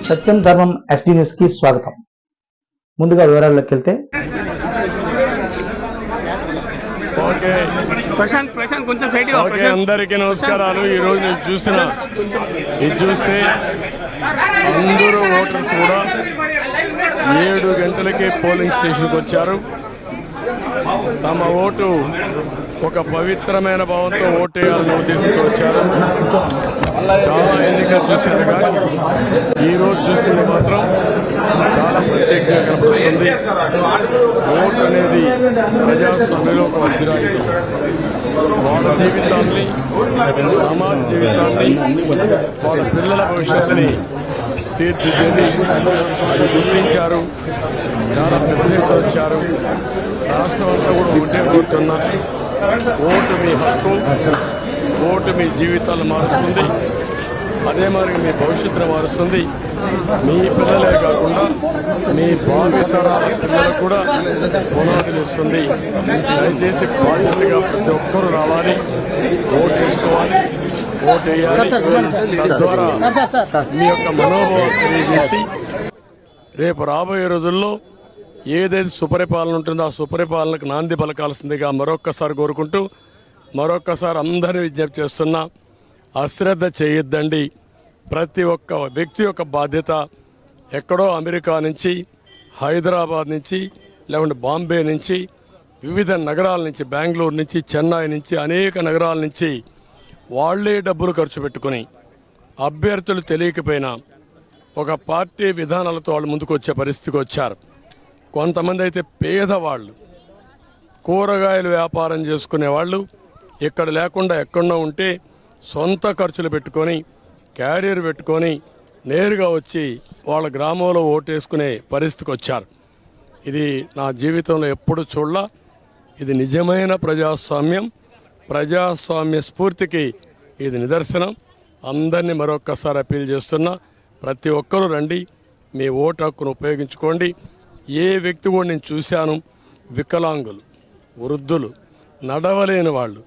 సత్యం ధర్మం SD news కి స్వాగతం. ముందుగా వివరాల్లోకి వెళ్తే అందరికీ నమస్కారాలు. ఈరోజు నేను చూస్తే అందరూ ఓటర్స్ కూడా 7 గంటలకే పోలింగ్ స్టేషన్కి వచ్చారు. తమ ఓటు ఒక పవిత్రమైన భావంతో ఓటేయాలని ఉద్దేశంతో వచ్చారు. చాలా ఎన్నికలు చూశారు కానీ ఈరోజు చూసింది మాత్రం చాలా ప్రత్యేకంగా కనిపిస్తుంది. ఓటు అనేది ప్రజాస్వామ్యంలో ఒక వజ్రాయుధం. వాళ్ళ జీవితాన్ని, సమాజ జీవితాన్ని, వాళ్ళ పిల్లల భవిష్యత్తుని తీర్చిదిద్దేది. అది గుర్తించారు. చాలా పెద్ద ఎత్తున వచ్చారు. రాష్ట్రం అంతా కూడా ఒకటే కూర్చున్నారు. ఓటు మీ హక్కు, ఓటు మీ జీవితాలను మారుస్తుంది. అదే మరి మీ భవిష్యత్తును మారుస్తుంది. మీ పిల్లలే కాకుండా మీ భావితరాల పిల్లలకు కూడా పునాదులు ఇస్తుంది. దయచేసి బాధ్యతగా ప్రతి ఒక్కరూ రావాలి, ఓటు వేసుకోవాలి, ఓటు వేయాలి. తద్వారా మీ యొక్క మనోభావం తెలియజేసి రేపు రాబోయే రోజుల్లో ఏదైతే సుపరిపాలన ఉంటుందో ఆ సుపరిపాలనకు నాంది పలకాల్సిందిగా మరొక్కసారి కోరుకుంటూ మరొక్కసారి అందరినీ విజ్ఞప్తి చేస్తున్నా, అశ్రద్ధ చేయొద్దండి. ప్రతి ఒక్క వ్యక్తి యొక్క బాధ్యత. ఎక్కడో అమెరికా నుంచి, హైదరాబాద్ నుంచి, లేకుంటే బాంబే నుంచి, వివిధ నగరాల నుంచి, బెంగళూరు నుంచి, చెన్నై నుంచి, అనేక నగరాల నుంచి వాళ్లే డబ్బులు ఖర్చు పెట్టుకుని అభ్యర్థులు తెలియకపోయినా ఒక పార్టీ విధానాలతో వాళ్ళు ముందుకు వచ్చే పరిస్థితికి వచ్చారు. కొంతమంది అయితే పేదవాళ్ళు, కూరగాయలు వ్యాపారం చేసుకునే వాళ్ళు, ఇక్కడ లేకుండా ఎక్కడో ఉంటే సొంత ఖర్చులు పెట్టుకొని క్యారియర్ పెట్టుకొని నేరుగా వచ్చి వాళ్ళ గ్రామంలో ఓటేసుకునే పరిస్థితికి వచ్చారు. ఇది నా జీవితంలో ఎప్పుడు చూడలా. ఇది నిజమైన ప్రజాస్వామ్యం, ప్రజాస్వామ్య స్ఫూర్తికి ఇది నిదర్శనం. అందరినీ మరొక్కసారి అప్పీల్ చేస్తున్నా, ప్రతి ఒక్కరూ రండి, మీ ఓటు హక్కును ఉపయోగించుకోండి. ఏ వ్యక్తి కూడా నేను చూశాను, వికలాంగులు, వృద్ధులు, నడవలేని వాళ్ళు,